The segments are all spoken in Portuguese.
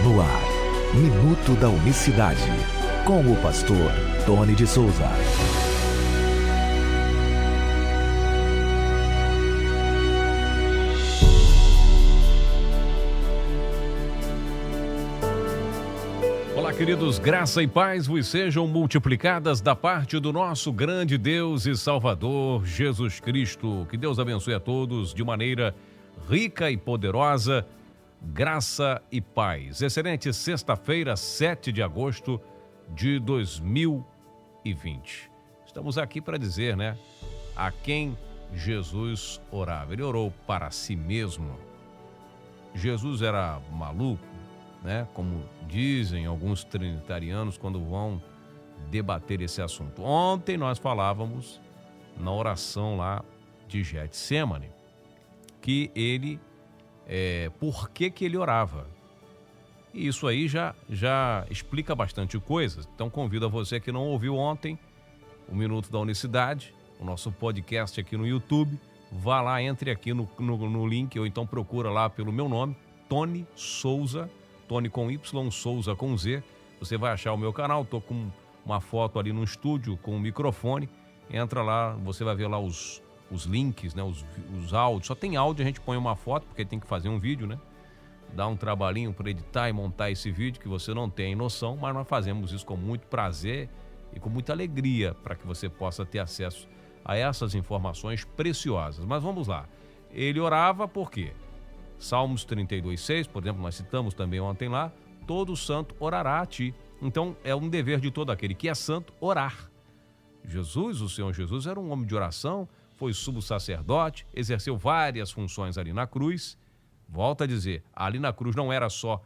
No ar, Minuto da Unicidade, com o pastor Tony de Souza. Olá, queridos, graça e paz vos sejam multiplicadas da parte do nosso grande Deus e Salvador, Jesus Cristo. Que Deus abençoe a todos de maneira rica e poderosa, graça e paz. Excelente sexta-feira, 7 de agosto de 2020. Estamos aqui para dizer, a quem Jesus orava. Ele orou para si mesmo. Jesus era maluco, como dizem alguns trinitarianos quando vão debater esse assunto. Ontem nós falávamos na oração lá de Getsêmani que ele, por que ele orava. E isso aí já explica bastante coisas. Então convido a você que não ouviu ontem o Minuto da Unicidade, o nosso podcast aqui no YouTube, vá lá, entre aqui no link, ou então procura lá pelo meu nome, Tony Souza, Tony com Y, Souza com Z. Você vai achar o meu canal, estou com uma foto ali no estúdio com o microfone. Entra lá, você vai ver lá os links, os áudios. Só tem áudio, a gente põe uma foto, porque tem que fazer um vídeo, Dá um trabalhinho para editar e montar esse vídeo que você não tem noção, mas nós fazemos isso com muito prazer e com muita alegria para que você possa ter acesso a essas informações preciosas. Mas vamos lá. Ele orava por quê? Salmos 32:6, por exemplo, nós citamos também ontem lá, todo santo orará a ti. Então é um dever de todo aquele que é santo orar. Jesus, o Senhor Jesus, era um homem de oração, foi sumo sacerdote, exerceu várias funções ali na cruz. Volto a dizer, ali na cruz não era só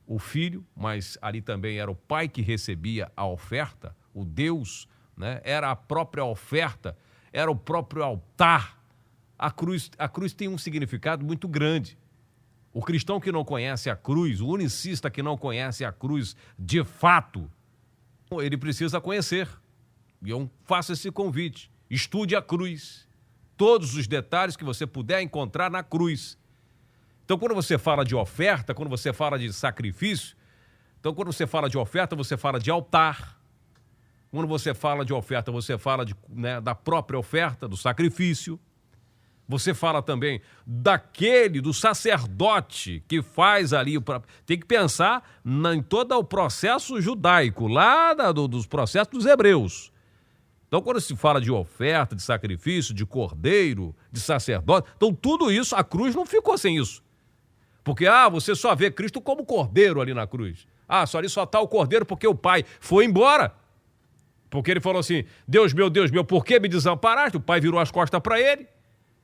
o filho, mas ali também era o pai que recebia a oferta, o Deus, era a própria oferta, era o próprio altar. A cruz tem um significado muito grande. O cristão que não conhece a cruz, o unicista que não conhece a cruz de fato, ele precisa conhecer. E eu faço esse convite. Estude a cruz. Todos os detalhes que você puder encontrar na cruz. Então, quando você fala de oferta, quando você fala de sacrifício, quando você fala de oferta, você fala de altar. Quando você fala de oferta, você fala da própria oferta, do sacrifício. Você fala também do sacerdote que faz ali, tem que pensar em todo o processo judaico, lá dos processos dos hebreus. Então, quando se fala de oferta, de sacrifício, de cordeiro, de sacerdote, então tudo isso, a cruz não ficou sem isso. Porque, você só vê Cristo como cordeiro ali na cruz. Só ali só está o cordeiro porque o pai foi embora. Porque ele falou assim, Deus meu, por que me desamparaste? O pai virou as costas para ele.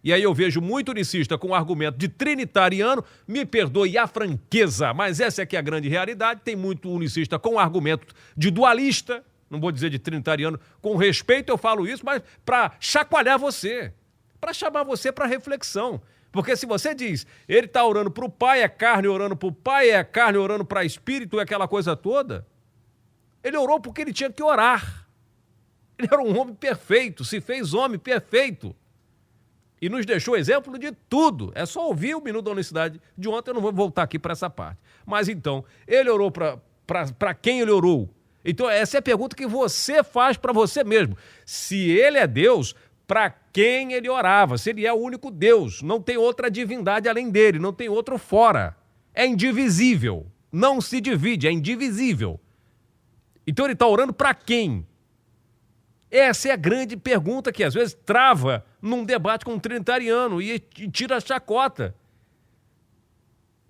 E aí eu vejo muito unicista com o argumento de trinitariano, me perdoe a franqueza, mas essa é que é a grande realidade. Tem muito unicista com o argumento de dualista, não vou dizer de trinitariano, com respeito eu falo isso, mas para chacoalhar você, para chamar você para reflexão. Porque se você diz, ele está orando para o pai, é carne orando para o pai, é carne orando para espírito, é aquela coisa toda, ele orou porque ele tinha que orar. Ele era um homem perfeito, se fez homem perfeito. E nos deixou exemplo de tudo. É só ouvir o Minuto da Unicidade de ontem, eu não vou voltar aqui para essa parte. Mas então, ele orou para quem ele orou? Então, essa é a pergunta que você faz para você mesmo. Se ele é Deus, para quem ele orava? Se ele é o único Deus, não tem outra divindade além dele, não tem outro fora. É indivisível, não se divide, é indivisível. Então, ele está orando para quem? Essa é a grande pergunta que às vezes trava num debate com um trinitariano e tira a chacota.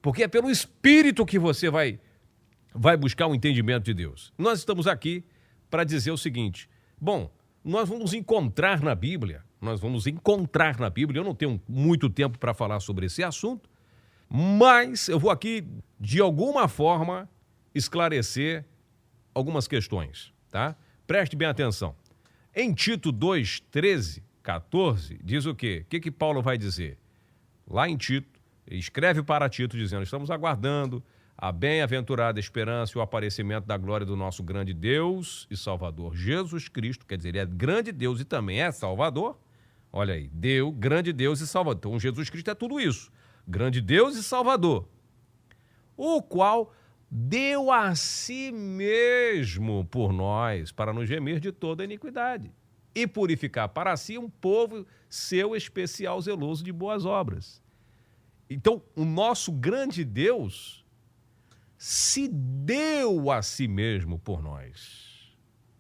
Porque é pelo Espírito que você vai buscar o entendimento de Deus. Nós estamos aqui para dizer o seguinte, nós vamos encontrar na Bíblia, eu não tenho muito tempo para falar sobre esse assunto, mas eu vou aqui, de alguma forma, esclarecer algumas questões, tá? Preste bem atenção. Em Tito 2, 13, 14, diz o quê? O que Paulo vai dizer? Lá em Tito, ele escreve para Tito dizendo, estamos aguardando a bem-aventurada esperança e o aparecimento da glória do nosso grande Deus e Salvador Jesus Cristo, quer dizer, ele é grande Deus e também é Salvador. Olha aí, grande Deus e Salvador. Então, Jesus Cristo é tudo isso. Grande Deus e Salvador. o qual deu a si mesmo por nós, para nos remir de toda iniquidade, e purificar para si um povo seu especial, zeloso de boas obras. Então, o nosso grande Deus se deu a si mesmo por nós.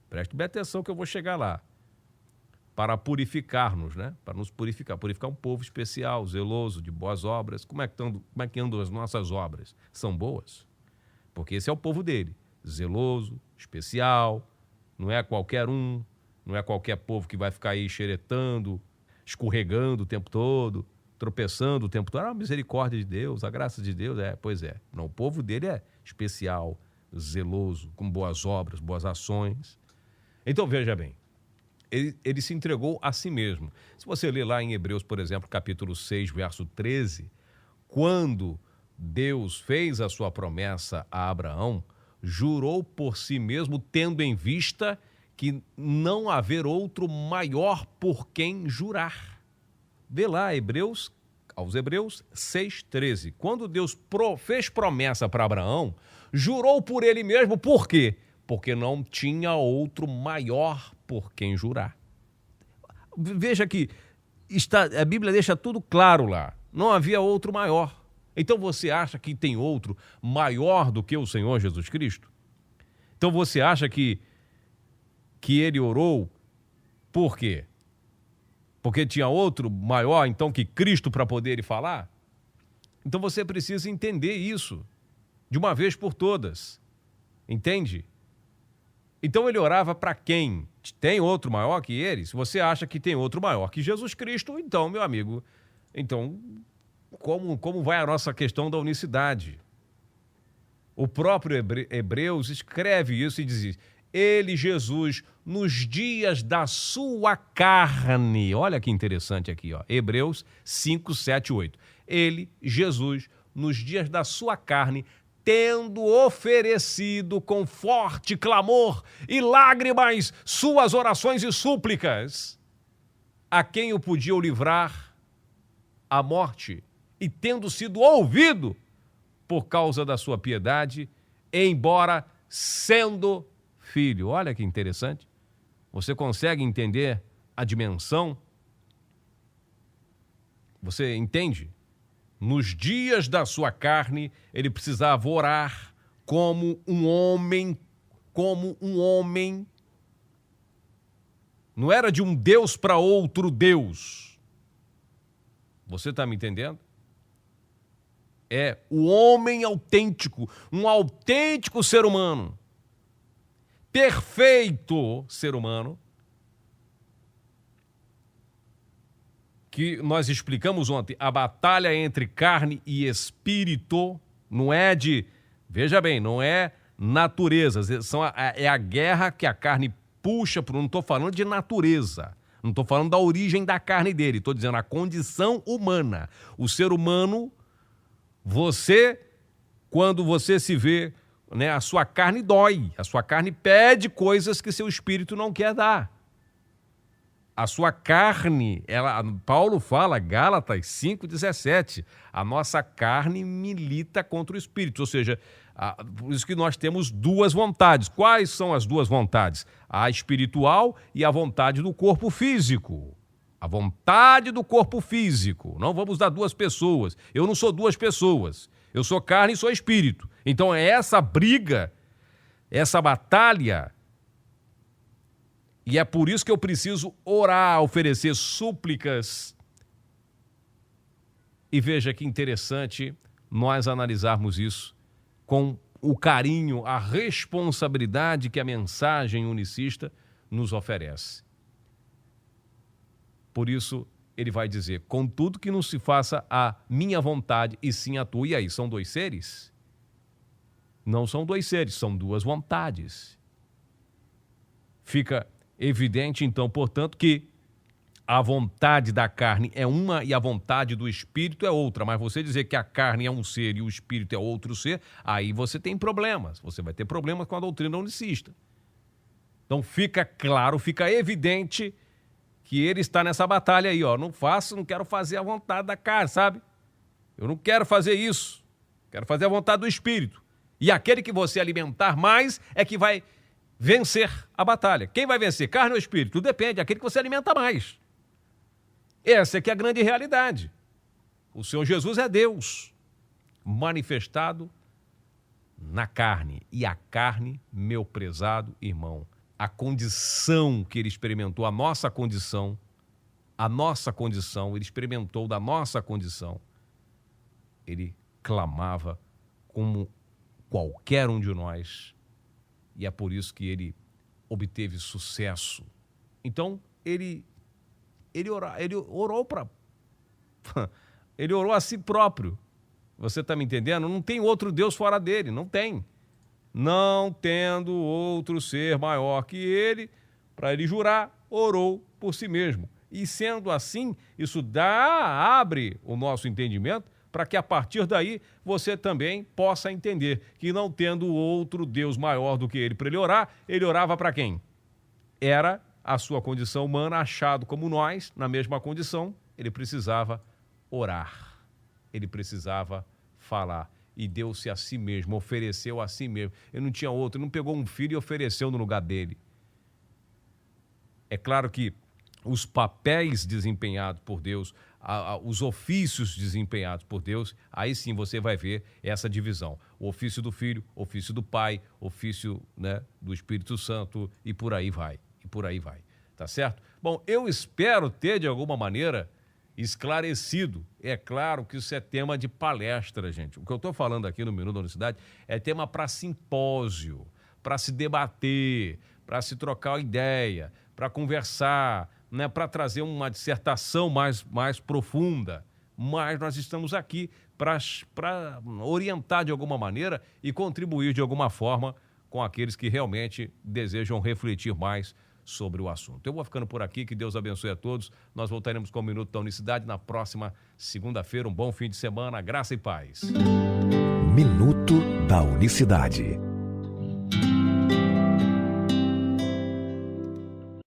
Preste bem atenção que eu vou chegar lá. Para purificar-nos, né? Para nos purificar. Purificar um povo especial, zeloso, de boas obras. Como é que andam as nossas obras? São boas? Porque esse é o povo dele. Zeloso, especial, não é qualquer um, não é qualquer povo que vai ficar aí xeretando, escorregando o tempo todo, tropeçando o tempo todo. A misericórdia de Deus, a graça de Deus, pois é. Não, o povo dele é especial, zeloso, com boas obras, boas ações. Então, veja bem. Ele se entregou a si mesmo. Se você ler lá em Hebreus, por exemplo, capítulo 6, verso 13, quando Deus fez a sua promessa a Abraão, jurou por si mesmo, tendo em vista que não haver outro maior por quem jurar. Vê lá, aos Hebreus 6, 13. Quando Deus fez promessa para Abraão, jurou por ele mesmo, por quê? Porque não tinha outro maior por quem jurar. Veja que a Bíblia deixa tudo claro lá. Não havia outro maior. Então você acha que tem outro maior do que o Senhor Jesus Cristo? Então você acha que ele orou por quê? Porque tinha outro maior, então, que Cristo para poder ele falar? Então você precisa entender isso de uma vez por todas. Entende? Então ele orava para quem? Tem outro maior que ele? Se você acha que tem outro maior que Jesus Cristo, então, meu amigo, então como vai a nossa questão da unicidade? O próprio Hebreus escreve isso e diz: ele, Jesus, nos dias da sua carne. Olha que interessante aqui, ó. Hebreus 5, 7, 8. Ele, Jesus, nos dias da sua carne, tendo oferecido com forte clamor e lágrimas suas orações e súplicas, a quem o podiam livrar a morte, e tendo sido ouvido por causa da sua piedade, embora sendo filho. Olha que interessante. Você consegue entender a dimensão? Você entende? Nos dias da sua carne, ele precisava orar como um homem. Não era de um Deus para outro Deus. Você está me entendendo? É o homem autêntico, um autêntico ser humano, perfeito ser humano, que nós explicamos ontem, a batalha entre carne e espírito não é veja bem, não é naturezas, é a guerra que a carne puxa, não estou falando de natureza, não estou falando da origem da carne dele, estou dizendo a condição humana. O ser humano, quando você se vê, né, a sua carne dói, a sua carne pede coisas que seu espírito não quer dar. A sua carne, Paulo fala, Gálatas 5,17, a nossa carne milita contra o espírito, ou seja, por isso que nós temos duas vontades. Quais são as duas vontades? A espiritual e a vontade do corpo físico. A vontade do corpo físico. Não vamos dar duas pessoas. Eu não sou duas pessoas. Eu sou carne e sou espírito. Então é essa briga, essa batalha. E é por isso que eu preciso orar, oferecer súplicas. E veja que interessante nós analisarmos isso com o carinho, a responsabilidade que a mensagem unicista nos oferece. Por isso, ele vai dizer, contudo que não se faça a minha vontade e sim a tua. E aí, são dois seres? Não são dois seres, são duas vontades. Fica evidente, então, portanto, que a vontade da carne é uma e a vontade do espírito é outra. Mas você dizer que a carne é um ser e o espírito é outro ser, aí você tem problemas. Você vai ter problemas com a doutrina unicista. Então fica claro, fica evidente que ele está nessa batalha aí, ó. Não quero fazer a vontade da carne, sabe? Eu não quero fazer isso. Quero fazer a vontade do Espírito. E aquele que você alimentar mais é que vai vencer a batalha. Quem vai vencer, carne ou espírito? Tudo depende, aquele que você alimenta mais. Essa é que é a grande realidade. O Senhor Jesus é Deus, manifestado na carne. E a carne, meu prezado irmão, a condição que ele experimentou, a nossa condição, ele experimentou da nossa condição, ele clamava como qualquer um de nós, e é por isso que ele obteve sucesso. Então, ele orou ele orou a si próprio. Você está me entendendo? Não tem outro Deus fora dele, não tem. Não tendo outro ser maior que ele, para ele jurar, orou por si mesmo. E sendo assim, isso abre o nosso entendimento para que a partir daí você também possa entender que não tendo outro Deus maior do que ele para ele orar, ele orava para quem? Era a sua condição humana, achado como nós, na mesma condição, ele precisava orar, ele precisava falar. E deu-se a si mesmo, ofereceu a si mesmo. Ele não tinha outro, ele não pegou um filho e ofereceu no lugar dele. É claro que os papéis desempenhados por Deus, os ofícios desempenhados por Deus, aí sim você vai ver essa divisão. O ofício do Filho, ofício do Pai, ofício, né, do Espírito Santo e por aí vai. Tá certo? Bom, eu espero ter de alguma maneira esclarecido. É claro que isso é tema de palestra, gente. O que eu estou falando aqui no Minuto da Unicidade é tema para simpósio, para se debater, para se trocar ideia, para conversar, né, para trazer uma dissertação mais profunda. Mas nós estamos aqui para orientar de alguma maneira e contribuir de alguma forma com aqueles que realmente desejam refletir mais sobre o assunto. Eu vou ficando por aqui, que Deus abençoe a todos. Nós voltaremos com o Minuto da Unicidade na próxima segunda-feira. Um bom fim de semana, graça e paz. Minuto da Unicidade.